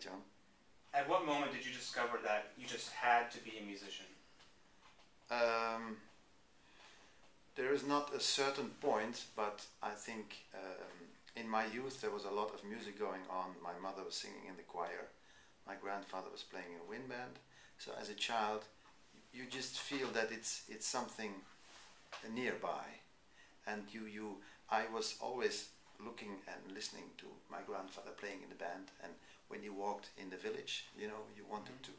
John. At what moment did you discover that you just had to be a musician? There is not a certain point, but I think in my youth there was a lot of music going on. My mother was singing in the choir. My grandfather was playing in a wind band. So as a child, you just feel that it's something nearby, and I was always looking and listening to my grandfather playing in the band. And when he walked in the village, you know, you wanted to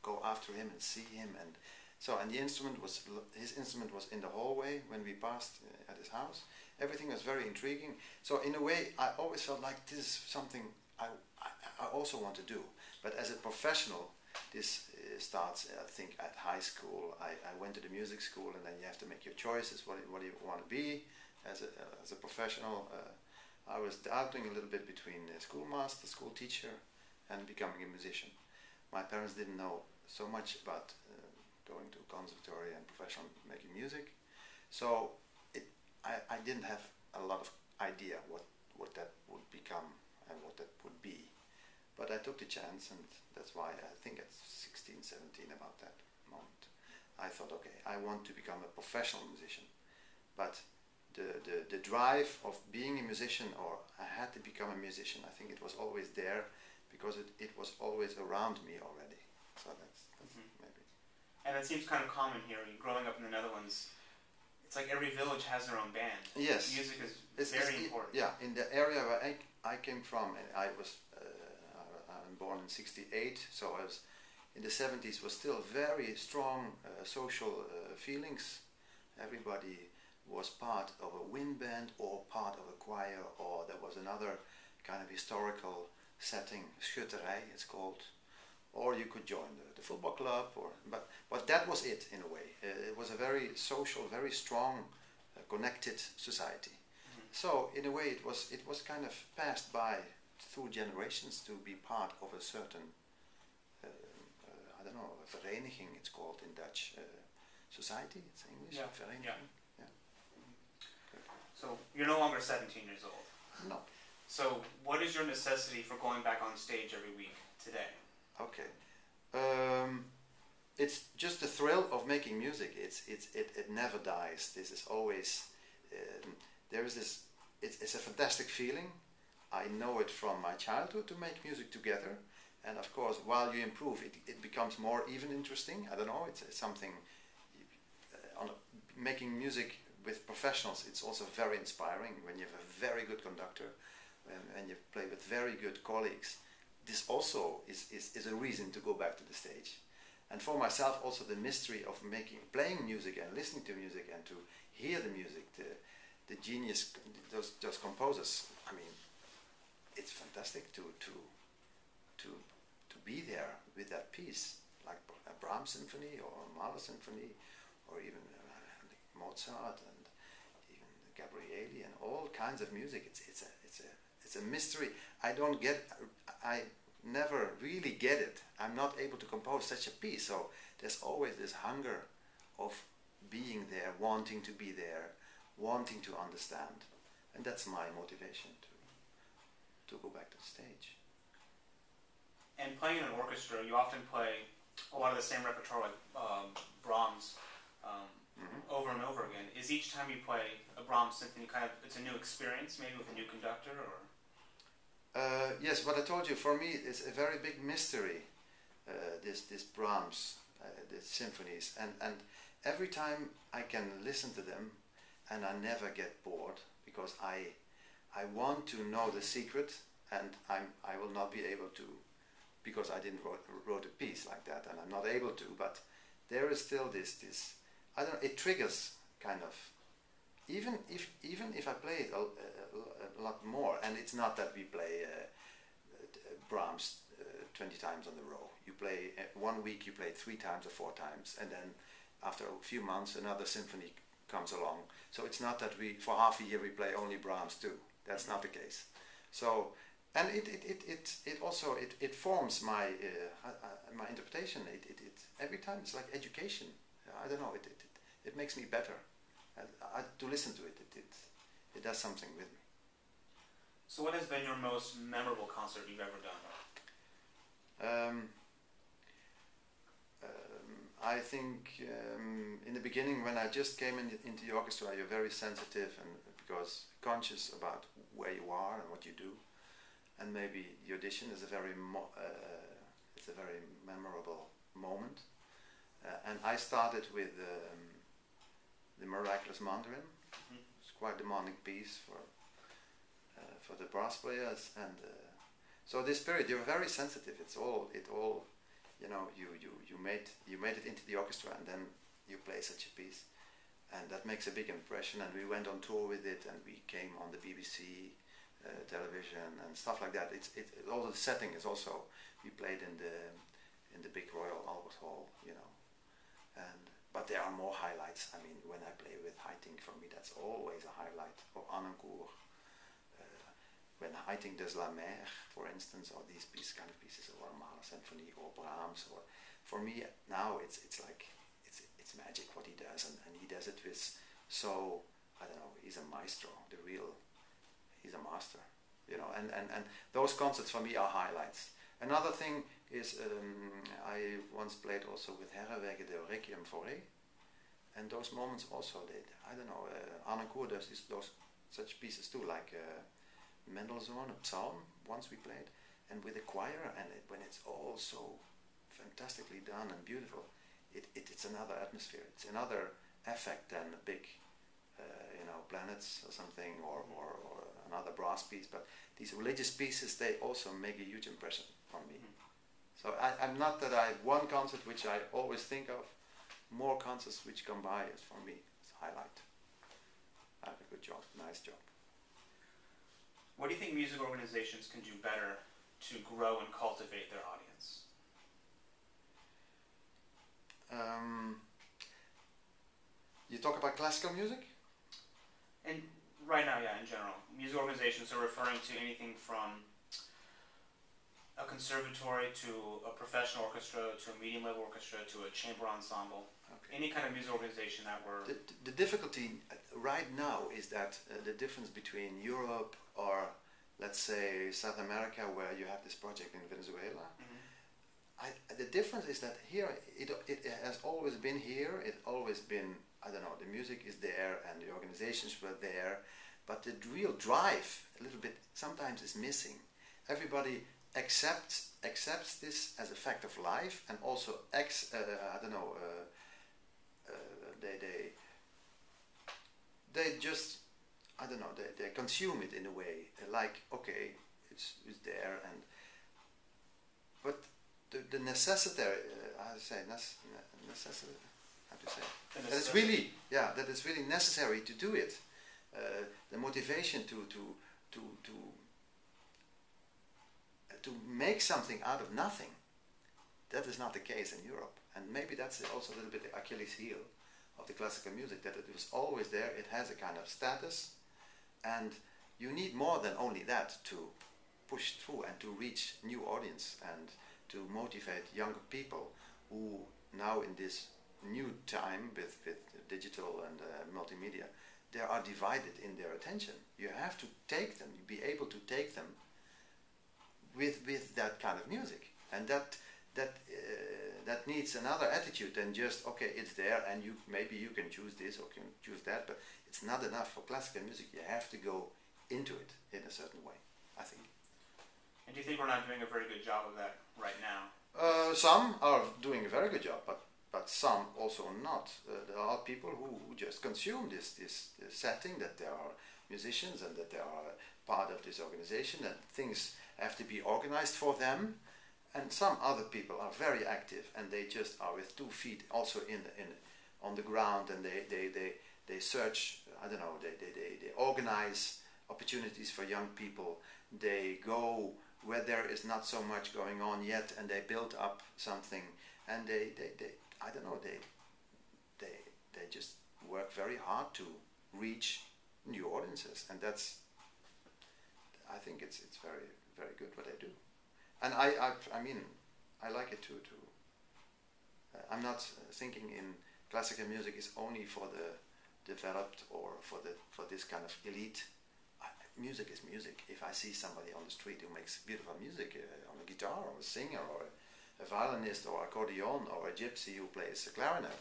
go after him and see him. And so, and his instrument was in the hallway when we passed at his house. Everything was very intriguing. So in a way, I always felt like this is something I also want to do. But as a professional, this starts, I think, at high school. I went to the music school, and then you have to make your choices. What do you want to be as a professional? I was doubting a little bit between a schoolmaster, school teacher, and becoming a musician. My parents didn't know so much about going to conservatory and professional making music, so I didn't have a lot of idea what that would become and what that would be. But I took the chance, and that's why I think at 16, 17, about that moment, I thought, okay, I want to become a professional musician. But the drive of being a musician, or I had to become a musician, I think it was always there, because it was always around me already. So that's maybe. And it seems kind of common here. Growing up in the Netherlands, it's like every village has their own band. Yes. Music is very important. Yeah, in the area where I came from, and I'm born in '68, so I was in the '70s was still very strong social feelings. Everybody was part of a wind band or part of a choir, or there was another kind of historical setting, schutterij it's called, or you could join the football club, but that was it in a way. It was a very social, very strong, connected society. So in a way it was kind of passed by through generations to be part of a certain, I don't know, a vereniging it's called in Dutch, society, it's English, yeah. vereniging. Yeah. So you're no longer 17 years old. No. So what is your necessity for going back on stage every week today? Okay. It's just the thrill of making music. It never dies. This is always there is this. It's a fantastic feeling. I know it from my childhood to make music together, and of course, while you improve, it becomes more even interesting. I don't know. It's something. Making music with professionals, it's also very inspiring when you have a very good conductor, when you play with very good colleagues. This also is a reason to go back to the stage. And for myself also the mystery of playing music and listening to music and to hear the music, the genius, those composers. I mean, it's fantastic to be there with that piece, like a Brahms symphony or a Mahler symphony, or even Mozart and even Gabrieli and all kinds of music. It's a mystery. I never really get it. I'm not able to compose such a piece. So there's always this hunger of being there, wanting to be there, wanting to understand, and that's my motivation to go back to the stage. And playing in an orchestra, you often play a lot of the same repertoire, like Brahms. Over and over again. Is each time you play a Brahms symphony it's a new experience, maybe with a new conductor, or? Yes, what I told you, for me, is a very big mystery. This Brahms, the symphonies, and every time I can listen to them, and I never get bored, because I want to know the secret, and I will not be able to, because I didn't wrote a piece like that, and I'm not able to. But there is still this. I don't know, it triggers kind of, even if I play it a lot more, and it's not that we play Brahms 20 times on the row. You play 1 week, you play 3 times or 4 times, and then after a few months another symphony comes along. So it's not that for half a year we play only Brahms too. That's not the case. So, and it also forms my my interpretation. It every time it's like education. I don't know. It makes me better. To listen to it, it does something with me. So what has been your most memorable concert you've ever done? Um, I think in the beginning, when I just came into the orchestra, you're very sensitive and because conscious about where you are and what you do, and maybe the audition is a very it's a very memorable moment. And I started with the Miraculous Mandarin. Mm-hmm. It's quite a demanding piece for the brass players, and so this period you're very sensitive. It all you know, you made it into the orchestra, and then you play such a piece, and that makes a big impression. And we went on tour with it, and we came on the BBC television and stuff like that. Also the setting is also, we played in the big Royal Albert Hall, you know, but there are more highlights. I mean, when I play with Haitink, for me that's always a highlight, or Anencourt. When Haitink does La Mer, for instance, or these kind of pieces, or Mahler Symphony, or Brahms, or for me now it's like it's magic what he does, and he does it with so, I don't know, he's a maestro, he's a master, you know, and those concerts for me are highlights. Another thing is I once played also with Herreweghe the Requiem for E, and those moments also, I don't know, Anencourt does those such pieces too, like Mendelssohn, a psalm, once we played, and with a choir, and when it's all so fantastically done and beautiful, it's another atmosphere, it's another effect than a big, you know, Planets or something, or another brass piece. But these religious pieces, they also make a huge impression on me. So I'm not that I have one concert which I always think of, more concerts which come by is for me, it's a highlight. I have a good job, nice job. What do you think music organizations can do better to grow and cultivate their audience? You talk about classical music? And right now, yeah, in general. Music organizations are referring to anything from a conservatory to a professional orchestra to a medium level orchestra to a chamber ensemble. Okay. Any kind of music organization that we're... The difficulty right now is that the difference between Europe or, let's say, South America, where you have this project in Venezuela, the difference is that here, it has always been here, it's always been, I don't know, the music is there and the organizations were there, but the real drive, a little bit, sometimes is missing. Everybody accepts this as a fact of life, and also I don't know, they just, I don't know, they consume it in a way, like, okay, it's there, and but the necessity, how to say, necessity, how to say, that it's really, yeah, that it's really necessary to do it. The motivation to make something out of nothing, that is not the case in Europe. And maybe that's also a little bit the Achilles heel of the classical music, that it was always there, it has a kind of status, and you need more than only that to push through and to reach new audience and to motivate younger people who now in this new time with digital and multimedia, they are divided in their attention. You have to take them, be able to take them with that kind of music, and that needs another attitude than just, okay, it's there and maybe you can choose this or can choose that, but it's not enough for classical music. You have to go into it in a certain way, I think. And do you think we're not doing a very good job of that right now? Some are doing a very good job, but some also not. There are people who just consume this setting, that there are musicians and that they are part of this organization, and things have to be organized for them. And some other people are very active, and they just are with 2 feet also on the ground, and they search, I don't know, they organize opportunities for young people. They go where there is not so much going on yet, and they build up something, and they I don't know, they just work very hard to reach new audiences, and that's, I think it's very, very good what they do. And I mean, I like it too. I'm not thinking in classical music is only for the developed or for this kind of elite. music is music. If I see somebody on the street who makes beautiful music on a guitar, or a singer, or a violinist, or accordion, or a gypsy who plays a clarinet,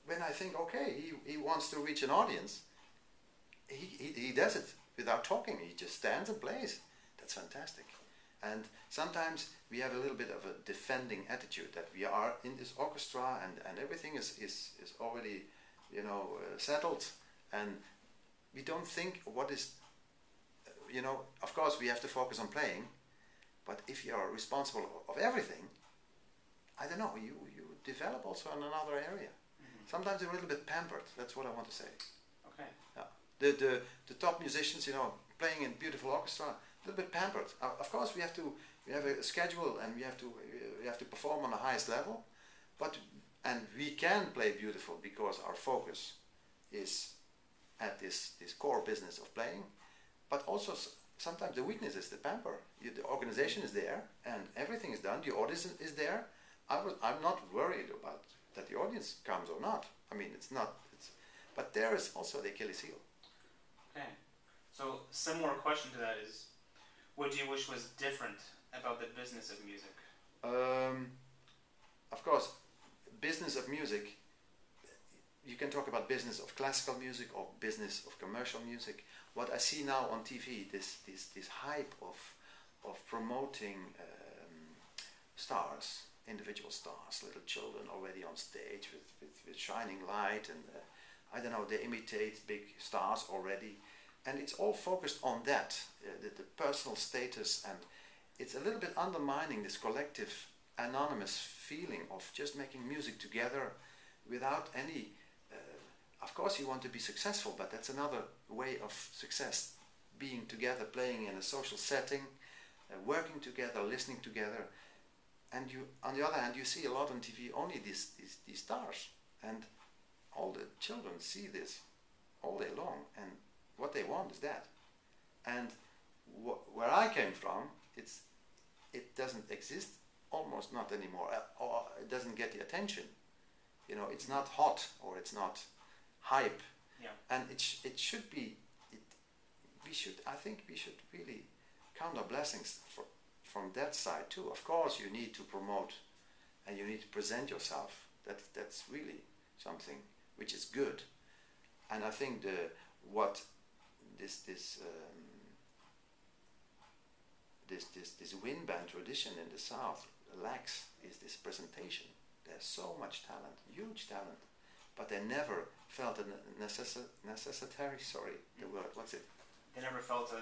when I think, okay, he wants to reach an audience, he does it without talking. He just stands and plays. That's fantastic. And sometimes we have a little bit of a defending attitude, that we are in this orchestra and everything is already, you know, settled, and we don't think what is, you know, of course we have to focus on playing, but if you are responsible of everything, I don't know, you develop also in another area. Sometimes you're a little bit pampered. That's what I want to say. Okay. Yeah. The top musicians, you know, playing in beautiful orchestra, a little bit pampered. Of course, we have a schedule, and we have to perform on the highest level, and we can play beautiful because our focus is at this core business of playing. But also sometimes the weakness is the pamper. The organization is there, and everything is done. The audience is there. I'm not worried about that the audience comes or not. I mean, but there is also the Achilles heel. Okay. So, similar question to that is, what do you wish was different about the business of music? Of course, business of music, you can talk about business of classical music or business of commercial music. What I see now on TV, this hype of promoting stars, individual stars, little children already on stage with shining light, and I don't know, they imitate big stars already, and it's all focused on that, the personal status, and it's a little bit undermining this collective anonymous feeling of just making music together without any, of course you want to be successful, but that's another way of success, being together, playing in a social setting, working together, listening together. And you, on the other hand, you see a lot on TV only these stars, and all the children see this all day long, and what they want is that. And where I came from, it doesn't exist, almost not anymore, or it doesn't get the attention. You know, it's not hot, or it's not hype, yeah. And it should be. I think we should really count our blessings from that side too. Of course, you need to promote and you need to present yourself. That's really something which is good. And I think what this wind band tradition in the South lacks is this presentation. There's so much talent, huge talent, but they never felt a necessary. Sorry, the word. What's it? They never felt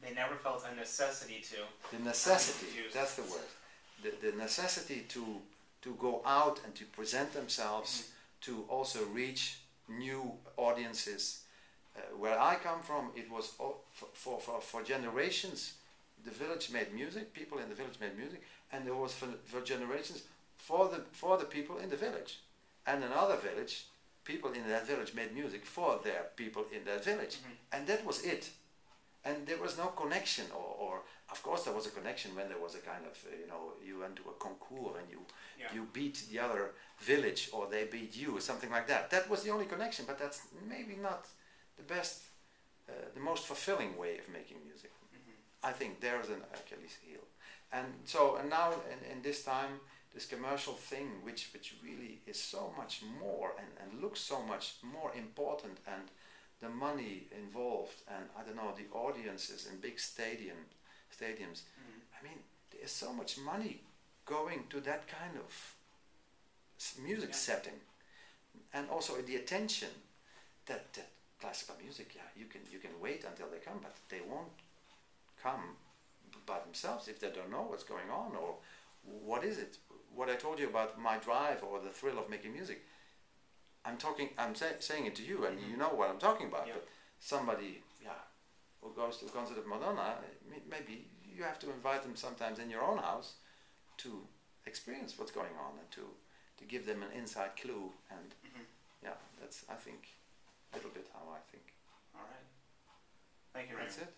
they never felt a necessity to. The necessity. That's the word. The necessity to go out and to present themselves, to also reach new audiences. Where I come from, it was for generations. The village made music. People in the village made music, and there was for generations for the people in the village, and another village. People in that village made music for their people in that village, and that was it. And there was no connection, or of course there was a connection when there was a kind of you went to a concours and you beat the other village, or they beat you, or something like that. That was the only connection, but that's maybe not the best, the most fulfilling way of making music. I think there's an Achilles heel, and now in this time. This commercial thing, which really is so much more and looks so much more important, and the money involved, and I don't know, the audiences in big stadiums. I mean, there's so much money going to that kind of music setting, and also the attention that classical music. Yeah, you can wait until they come, but they won't come by themselves if they don't know what's going on, or what is it. What I told you about my drive or the thrill of making music, I'm saying it to you, and you know what I'm talking about. But somebody, who goes to a concert of Madonna, maybe you have to invite them sometimes in your own house to experience what's going on, and to give them an inside clue. And that's, I think, a little bit how I think. All right. Thank you, Raymond. That's it.